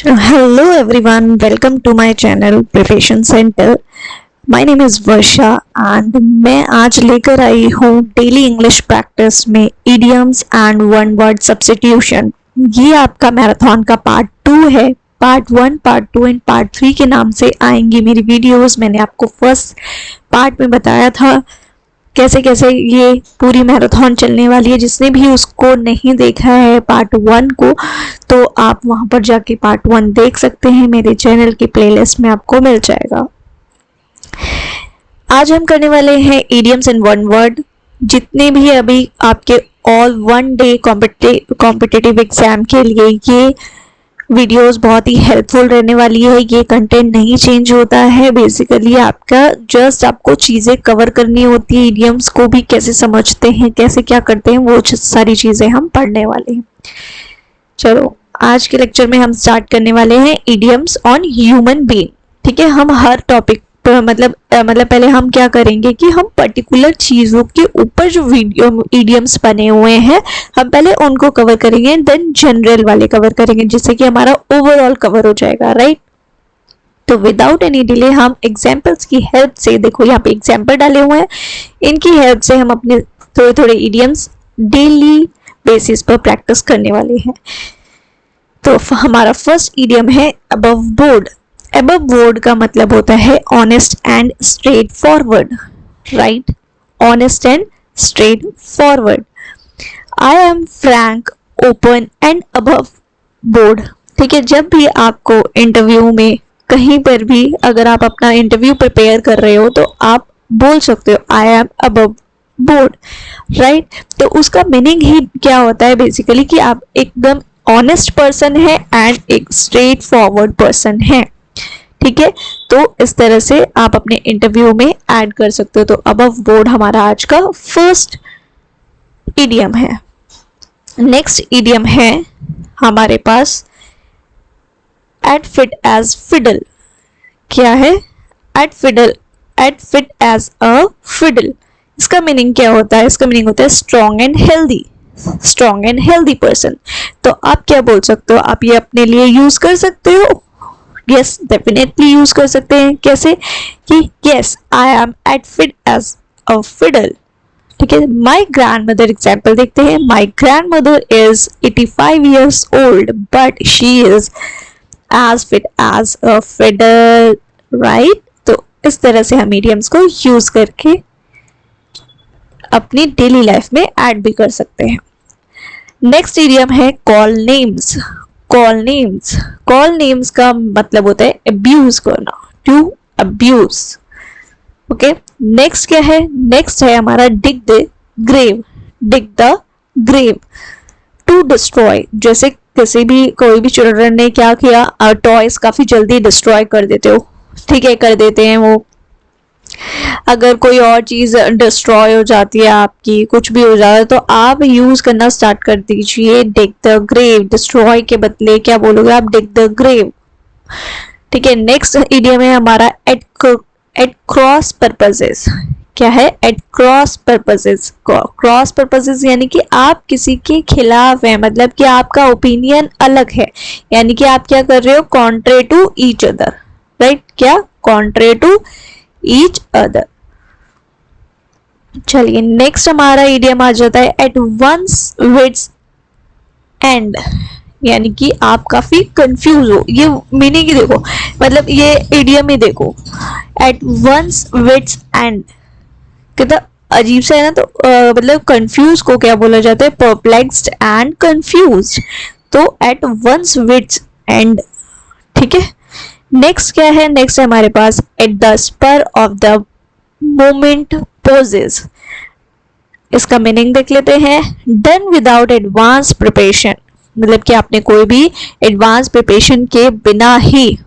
Hello everyone, welcome to my channel Preparation Center. My name is Varsha and मैं आज लेकर आई हूँ daily English practice में idioms and one word substitution. ये आपका मैराथन का पार्ट 2 है। पार्ट 1, पार्ट 2 एंड पार्ट 3 के नाम से आएंगी मेरी वीडियोस। मैंने आपको फर्स्ट पार्ट में बताया था कैसे कैसे ये पूरी मैराथन चलने वाली है। जिसने भी उसको नहीं देखा है पार्ट 1 को, तो आप वहां पर जाके पार्ट 1 देख सकते हैं। मेरे चैनल की प्लेलिस्ट में आपको मिल जाएगा। आज हम करने वाले हैं इडियम्स इन वन वर्ड। जितने भी अभी आपके all one day competitive exam के लिए ये वीडियोस बहुत ही हेल्पफुल रहने वाली है। ये कंटेंट नहीं चेंज होता है। बेसिकली आपका जस्ट आपको चीज़ें कवर करनी होती है। इडियम्स को भी कैसे समझते हैं, कैसे क्या करते हैं, वो सारी चीज़ें हम पढ़ने वाले हैं। चलो आज के लेक्चर में हम स्टार्ट करने वाले हैं इडियम्स ऑन ह्यूमन बीइंग। ठीक है, हम हर टॉपिक पर मतलब पहले हम क्या करेंगे कि हम पर्टिकुलर चीज़ों के ऊपर जो वीडियो इडियम्स बने हुए हैं हम पहले उनको कवर करेंगे, देन जनरल वाले कवर करेंगे, जिससे कि हमारा ओवरऑल कवर हो जाएगा। राइट, तो विदाउट एनी डिले हम एग्जाम्पल्स की हेल्प से, देखो यहाँ पे एग्जाम्पल डाले हुए हैं, इनकी हेल्प से हम अपने थोड़े थोड़े इडियम्स डेली बेसिस पर प्रैक्टिस करने वाले हैं। तो हमारा फर्स्ट इडियम है अबव बोर्ड। अबव बोर्ड का मतलब होता है honest and straight forward. Right, honest and straight forward. I am Frank, open and above board. ठीक है, जब भी आपको इंटरव्यू में कहीं पर भी अगर आप अपना इंटरव्यू प्रिपेयर कर रहे हो तो आप बोल सकते हो I am above board. Right, तो उसका मीनिंग ही क्या होता है बेसिकली कि आप एकदम ऑनेस्ट पर्सन है एंड एक स्ट्रेट फॉरवर्ड पर्सन है। ठीक है, तो इस तरह से आप अपने इंटरव्यू में ऐड कर सकते हो। तो अबव बोर्ड हमारा आज का फर्स्ट इडियम है। नेक्स्ट इडियम है हमारे पास एट फिट एज फिडल। क्या है? At fit as a fiddle. इसका मीनिंग क्या होता है? इसका मीनिंग होता है स्ट्रॉन्ग एंड हेल्दी पर्सन। तो आप क्या बोल सकते हो? आप ये अपने लिए यूज कर सकते हो। यस, डेफिनेटली यूज कर सकते हैं। कैसे? कि yes I am at fit as a fiddle. ठीक है, माई ग्रैंड मदर एग्जाम्पल देखते हैं। My grandmother is 85 years old but she is as fit as a fiddle. Right, तो इस तरह से हम इडियम्स को यूज करके अपनी डेली लाइफ में ऐड भी कर सकते हैं। नेक्स्ट इडियम है कॉल नेम्स। कॉल नेम्स का मतलब होता है अब्यूज करना, टू अब्यूज। ओके, नेक्स्ट क्या है? नेक्स्ट है हमारा dig the grave. To destroy, जैसे किसी भी कोई भी चिल्ड्रन ने क्या किया, टॉयज काफी जल्दी डिस्ट्रॉय कर देते हो। ठीक है, कर देते हैं वो। अगर कोई और चीज डिस्ट्रॉय हो जाती है आपकी, कुछ भी हो जाता है, तो आप यूज करना स्टार्ट कर दीजिए डिग द ग्रेव। डिस्ट्रॉय के बदले क्या बोलोगे आप? Dig the grave. ठीक है, नेक्स्ट इडियम है हमारा एट क्रॉस पर्पसेस। क्या है? एट क्रॉस पर्पसेस यानी कि आप किसी के खिलाफ है, मतलब कि आपका ओपिनियन अलग है, यानी कि आप क्या कर रहे हो? कॉन्ट्रे टू ईच अदर। राइट, क्या? कॉन्ट्रे टू ईच अदर। चलिए नेक्स्ट हमारा इडियम आ जाता है एट वंस विट्स एंड, यानी कि आप काफी कंफ्यूज हो। ये मीनिंग ही देखो, मतलब ये इडियम ही देखो, एट वंस विट्स एंड। कितना अजीब सा है ना। तो मतलब कंफ्यूज को क्या बोला जाता है? Perplexed and confused. तो एट वंस विट्स एंड। ठीक है, नेक्स्ट क्या है? नेक्स्ट है हमारे पास at the spur of the moment poses. इसका मीनिंग देख लेते हैं। डन विदाउट एडवांस प्रिपरेशन, मतलब कि आपने कोई भी एडवांस प्रिपरेशन के बिना ही,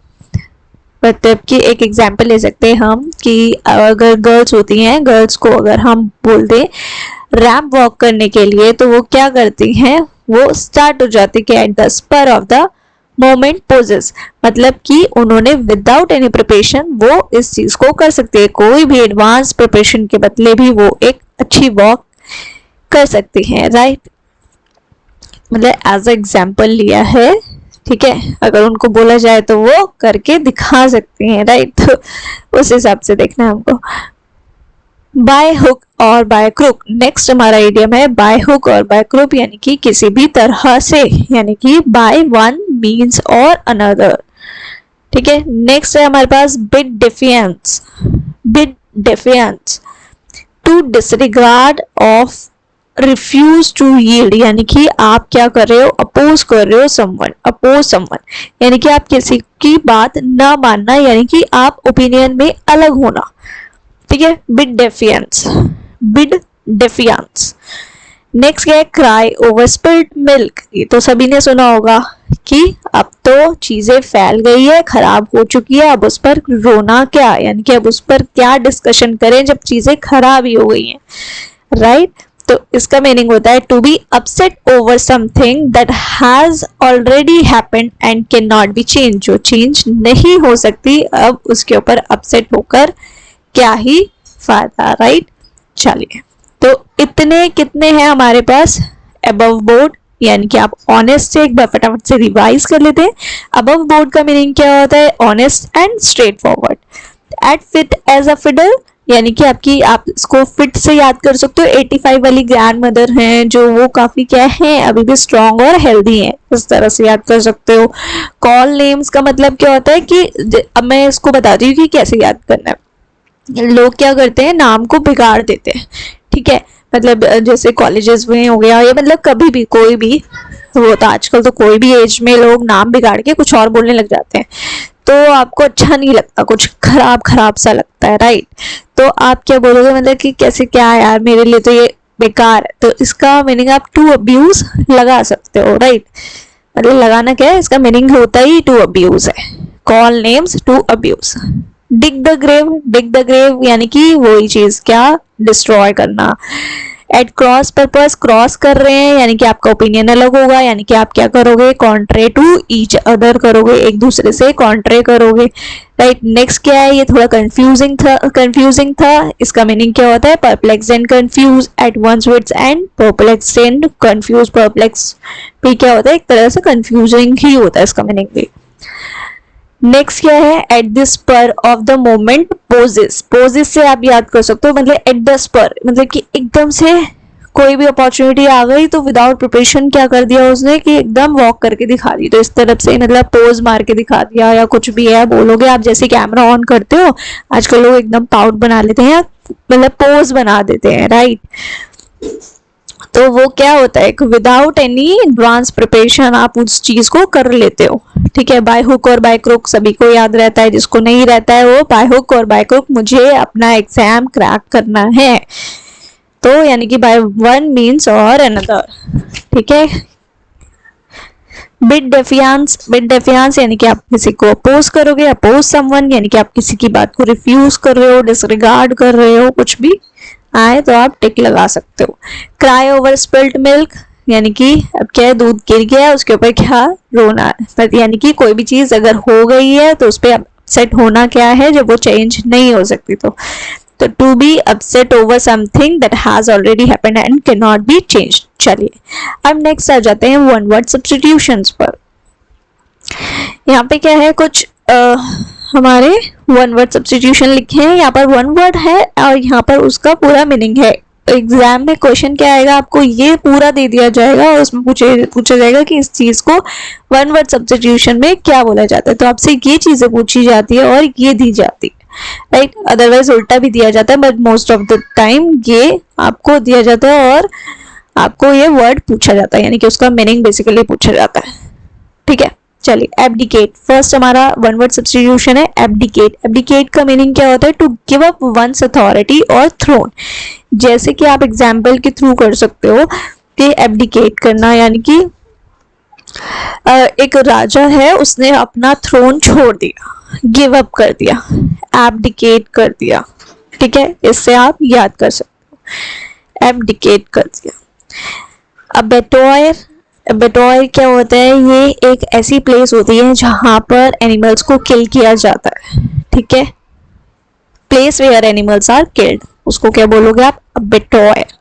मतलब कि एक एग्जांपल ले सकते हैं हम कि अगर गर्ल्स होती हैं, गर्ल्स को अगर हम बोल दें रैंप वॉक करने के लिए, तो वो क्या करती हैं? वो स्टार्ट हो जाती है at the spur of the moment poses, मतलब कि उन्होंने विदाउट एनी प्रिपरेशन वो इस चीज को कर सकते हैं। कोई भी एडवांस प्रिपरेशन के बदले भी वो एक अच्छी वॉक कर सकती हैं। राइट, मतलब एज एग्जाम्पल लिया है ठीक है, अगर उनको बोला जाए तो वो करके दिखा सकती हैं, राइट। तो उस हिसाब से देखना है हमको। बाय हुक और बाय क्रुक, नेक्स्ट हमारा इडियम है बाय हुक और बाय क्रुक, यानी कि किसी भी तरह से, यानी कि बाय वन मीन्स और अनदर। ठीक है, नेक्स्ट है हमारे पास bid defiance. Bid defiance, to disregard of, refuse to yield, यानी कि आप क्या कर रहे हो, अपोज कर रहे हो समवन, अपोज समवन, यानी कि आप किसी की बात ना मानना, यानी कि आप ओपिनियन में अलग होना। ठीक है, bid defiance, bid defiance. Next क्या है, क्राई ओवर स्पिल्ड मिल्क, ये तो सभी ने सुना होगा कि अब तो चीजें फैल गई है, खराब हो चुकी है, अब उस पर रोना क्या, यानी कि अब उस पर क्या डिस्कशन करें जब चीजें खराब ही हो गई हैं, राइट। तो इसका मीनिंग होता है to be upset over something that has already happened and can not be change, जो चेंज नहीं हो सकती, अब उसके ऊपर अपसेट होकर क्या ही फायदा, राइट। चलिए, तो इतने कितने हैं हमारे पास अबव बोर्ड, यानी कि आप ऑनेस्ट से एक बार फटाफट से रिवाइज कर लेते हैं। अबव बोर्ड का मीनिंग क्या होता है, honest and straightforward. At fit as a fiddle, यानी कि आपकी, आप इसको फिट से याद कर सकते हो, 85 वाली ग्रैंड मदर हैं जो वो काफी क्या है, अभी भी स्ट्रॉन्ग और हेल्दी हैं, इस तरह से याद कर सकते हो। कॉल नेम्स का मतलब क्या होता है कि, अब मैं इसको बताती हूँ कि कैसे याद करना है। लोग क्या करते हैं, नाम को बिगाड़ देते हैं, ठीक है, मतलब जैसे कॉलेजेस में हो गया, या मतलब कभी भी कोई भी होता, आजकल तो कोई भी एज में लोग नाम बिगाड़ के कुछ और बोलने लग जाते हैं, तो आपको अच्छा नहीं लगता, कुछ खराब खराब सा लगता है, राइट। तो आप क्या बोलोगे, मतलब कि कैसे, क्या यार मेरे लिए तो ये बेकार है, तो इसका मीनिंग आप टू अब्यूज लगा सकते हो, राइट। मतलब लगाना क्या है, इसका मीनिंग होता ही टू अब्यूज है, call names to abuse. Dig the grave, dig the grave यानी कि वही चीज क्या, डिस्ट्रॉय करना। एट क्रॉस पर्पस, क्रॉस कर रहे हैं, यानी कि आपका ओपिनियन अलग होगा, यानी कि आप क्या करोगे, कॉन्ट्रे टू ईच अदर करोगे, एक दूसरे से कॉन्ट्रे करोगे, राइट। नेक्स्ट क्या है, ये थोड़ा कंफ्यूजिंग था, इसका मीनिंग क्या होता है, perplex and confuse, at one's wits end perplex and confuse. Perplex भी क्या होता है, एक तरह से कंफ्यूजिंग ही होता है इसका मीनिंग भी। नेक्स्ट क्या है, at the spur of the moment, poses, poses से आप याद कर सकते हो, मतलब एट द स्पर, मतलब कि एकदम से कोई भी अपॉर्चुनिटी आ गई तो विदाउट प्रिपरेशन क्या कर दिया उसने, कि एकदम वॉक करके दिखा दी, तो इस तरफ से मतलब पोज मार के दिखा दिया, या कुछ भी है बोलोगे आप, जैसे कैमरा ऑन करते हो आजकल लोग एकदम पाउट बना लेते हैं, मतलब पोज बना देते हैं, राइट। तो वो क्या होता है, विदाउट एनी एडवांस प्रिपरेशन आप उस चीज को कर लेते हो, ठीक है। बाय हुक और बाय क्रुक सभी को याद रहता है, जिसको नहीं रहता है वो बाय हुक और बाय क्रुक, मुझे अपना एग्जाम क्रैक करना है, तो यानी कि बाय वन मीन्स और अनदर, ठीक है। बिड डेफियंस, बिड डेफियंस यानी कि आप किसी को अपोज करोगे, अपोज समवन यानी कि आप किसी की बात को रिफ्यूज कर रहे हो, डिसरिगार्ड कर रहे हो, कुछ भी आए तो आप टिक लगा सकते हो। क्राई ओवर स्पिल्ड मिल्क, यानी कि अब क्या है, दूध गिर गया उसके ऊपर क्या, रोना, यानी कि कोई भी चीज अगर हो गई है तो उस पर अपसेट होना क्या है, जब वो चेंज नहीं हो सकती, तो to be upset over something that has already happened and can not be changed. चलिए, अब नेक्स्ट आ जाते हैं वन वर्ड सब्स्टिट्यूशंस पर। यहाँ पे क्या है, कुछ हमारे वन वर्ड सब्स्टिट्यूशन लिखे हैं, यहाँ पर वन वर्ड है और यहाँ पर उसका पूरा मीनिंग है। एग्जाम में क्वेश्चन क्या आएगा, आपको ये पूरा दे दिया जाएगा और उसमें पूछा जाएगा कि इस चीज को वन वर्ड सब्स्टिट्यूशन में क्या बोला जाता है, तो आपसे ये चीजें पूछी जाती है और ये दी जाती है, राइट। अदरवाइज उल्टा भी दिया जाता है, but most of the time ये आपको दिया जाता है और आपको ये वर्ड पूछा जाता है, यानी कि उसका मीनिंग बेसिकली पूछा जाता है, ठीक है। चलिए, एब्डिकेट, फर्स्ट हमारा वन वर्ड सब्स्टिट्यूशन है एब्डिकेट। एब्डिकेट का मीनिंग क्या होता है, to give up one's authority और थ्रोन, जैसे कि आप एग्जाम्पल के थ्रू कर सकते हो कि एब्डिकेट करना, यानी कि एक राजा है उसने अपना थ्रोन छोड़ दिया, गिव अप कर दिया, एब्डिकेट कर दिया, ठीक है, इससे आप याद कर सकते हो, एब्डिकेट कर दिया। अबेटोयर, अबेटोयर क्या होता है, ये एक ऐसी प्लेस होती है जहां पर एनिमल्स को किल किया जाता है, ठीक है, place where animals are killed, उसको क्या बोलोगे आप, अबेटोयर।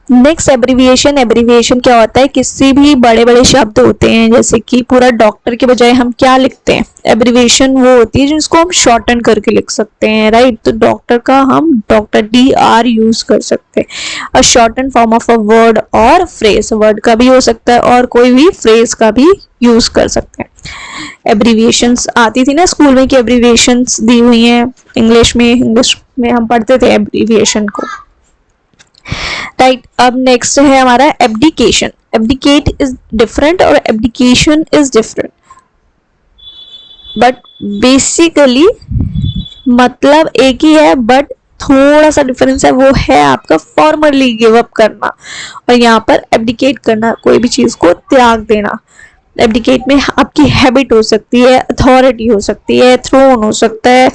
Next abbreviation. एब्रिविएशन क्या होता है, किसी भी बड़े बड़े शब्द होते हैं जैसे कि पूरा डॉक्टर के बजाय हम क्या लिखते हैं, एब्रिविएशन वो होती है जिसको हम शॉर्टन करके लिख सकते हैं, राइट। तो डॉक्टर का हम डॉक्टर DR यूज कर सकते हैं। A shorten form of a word और फ्रेज, वर्ड का भी हो सकता है और कोई भी फ्रेज का भी यूज कर सकते हैं। एब्रिविएशंस आती थी ना स्कूल में कि एब्रिविएशंस दी हुई हैं इंग्लिश में हम पढ़ते थे एब्रिविएशन को, राइट। अब नेक्स्ट है हमारा एब्डिकेशन। एब्डिकेट इज डिफरेंट और abdication is different, but basically मतलब एक ही है, बट थोड़ा सा डिफरेंस है, वो है आपका फॉर्मली गिव अप करना और यहाँ पर एब्डिकेट करना, कोई भी चीज को त्याग देना। एब्डिकेट में आपकी हैबिट हो सकती है, अथॉरिटी हो सकती है, थ्रोन हो सकता है,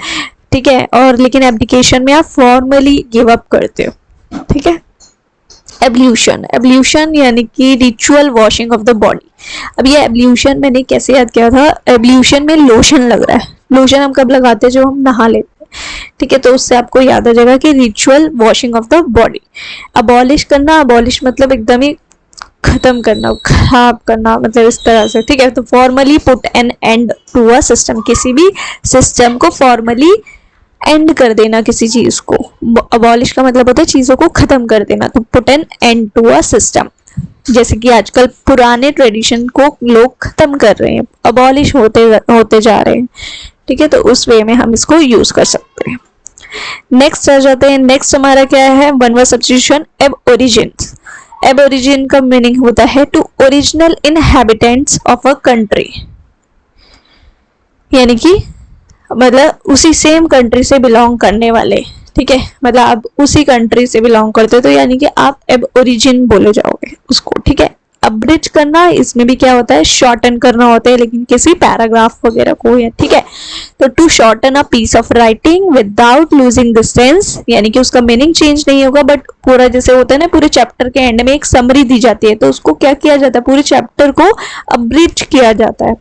ठीक है, और लेकिन एब्डिकेशन में आप फॉर्मली गिव अप करते हो, ठीक है। एब्ल्यूशन। एब्ल्यूशन यानी कि ritual washing of the body. अब ये एब्ल्यूशन मैंने कैसे याद किया था, एब्ल्यूशन में लोशन लग रहा है, लोशन हम कब लगाते हैं, जब हम नहा लेते हैं, ठीक है, तो उससे आपको याद आ जाएगा कि ritual washing of the body. Abolish करना, अबॉलिश मतलब एकदम ही खत्म करना, खराब करना, मतलब इस तरह से, ठीक है। तो formally put an end to a system, किसी भी सिस्टम को फॉर्मली एंड कर देना, किसी चीज को। अबॉलिश का मतलब होता है चीजों को खत्म कर देना, तो put an end to a system. जैसे कि आजकल पुराने ट्रेडिशन को लोग खत्म कर रहे हैं, अबॉलिश होते जा रहे हैं, ठीक है, तो उस वे में हम इसको यूज कर सकते हैं। नेक्स्ट आ जाते हैं। नेक्स्ट हमारा क्या है, one word substitution, aborigine. Aborigine का मीनिंग होता है to original inhabitants of a country, यानी कि मतलब उसी सेम कंट्री से बिलोंग करने वाले, ठीक है, मतलब आप उसी कंट्री से बिलोंग करते हो, तो यानी कि आप एब ओरिजिन बोले जाओगे उसको, ठीक है। अब्रिज करना, इसमें भी क्या होता है, शॉर्टन करना होता है, लेकिन किसी पैराग्राफ वगैरह को, या ठीक है। तो to shorten a piece of writing without losing the sense, यानी कि उसका मीनिंग चेंज नहीं होगा, बट पूरा जैसे होता है ना, पूरे चैप्टर के एंड में एक समरी दी जाती है, तो उसको क्या किया जाता है, पूरे चैप्टर को अब्रिज किया जाता है।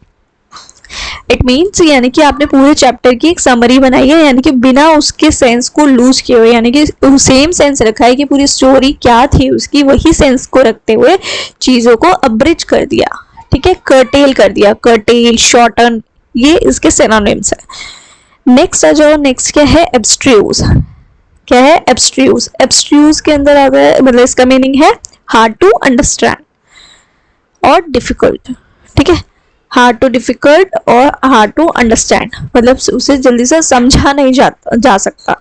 इट मीन्स यानी कि आपने पूरे चैप्टर की एक समरी बनाई है, यानी कि बिना उसके सेंस को लूज किए हुए, यानी कि सेम सेंस रखा है कि पूरी स्टोरी क्या थी उसकी, वही सेंस को रखते हुए चीजों को अब्रिज कर दिया, ठीक है, कर्टेल कर दिया, कर्टेल, शॉर्टन, ये इसके सिनोनिम्स है। नेक्स्ट आ जाओ। नेक्स्ट क्या है, एब्स्ट्रूज। क्या है, एब्स्ट्रूज। एब्स्ट्रूज के अंदर आता है, मतलब इसका मीनिंग है हार्ड टू अंडरस्टैंड और डिफिकल्ट, ठीक है, हार्ड टू डिफिकल्ट और हार्ड टू अंडरस्टैंड, मतलब उसे जल्दी से समझा नहीं जा सकता,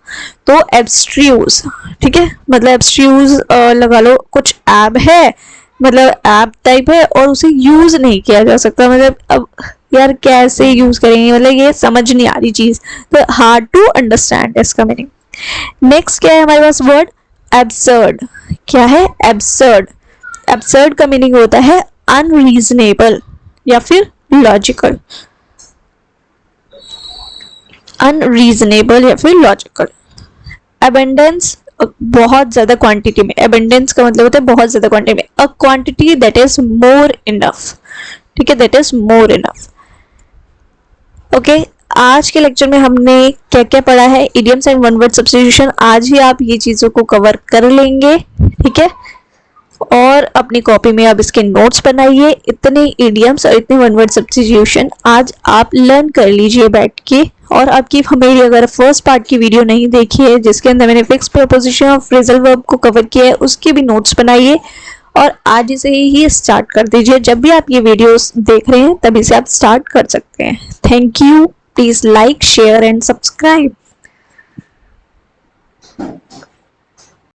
तो एब्स्ट्रूज, ठीक है। मतलब एब्स्ट्रूज लगा लो, कुछ ऐप है, मतलब ऐप टाइप है और उसे यूज नहीं किया जा सकता, मतलब अब यार कैसे यूज करेंगे, मतलब ये समझ नहीं आ रही चीज, तो हार्ड टू अंडरस्टैंड इसका मीनिंग। नेक्स्ट क्या है हमारे पास वर्ड, एब्सर्ड। क्या है, एब्सर्ड। एब्सर्ड का मीनिंग होता है अनरीजनेबल या फिर लॉजिकल, अनरीजनेबल या फिर लॉजिकल। अबंडेंस, बहुत ज्यादा क्वांटिटी में, अबंडेंस का मतलब होता है बहुत ज्यादा क्वांटिटी में, a quantity that is more enough, ठीक है, that is more enough. Okay, आज के लेक्चर में हमने क्या क्या पढ़ा है, idioms and one word substitution, आज ही आप ये चीजों को कवर कर लेंगे, ठीक है, और अपनी कॉपी में आप इसके नोट्स बनाइए। इतने इडियम्स और इतने वन वर्ड सब्स्टिट्यूशन आज आप लर्न कर लीजिए बैठ के, और आपकी मेरी अगर फर्स्ट पार्ट की वीडियो नहीं देखी है जिसके अंदर मैंने फिक्स प्रीपोजिशन और फ्रेजल वर्ब को कवर किया है, उसके भी नोट्स बनाइए और आज से ही स्टार्ट कर दीजिए। जब भी आप ये वीडियोस देख रहे हैं तभी से आप स्टार्ट कर सकते हैं। Thank you, please like, share and subscribe.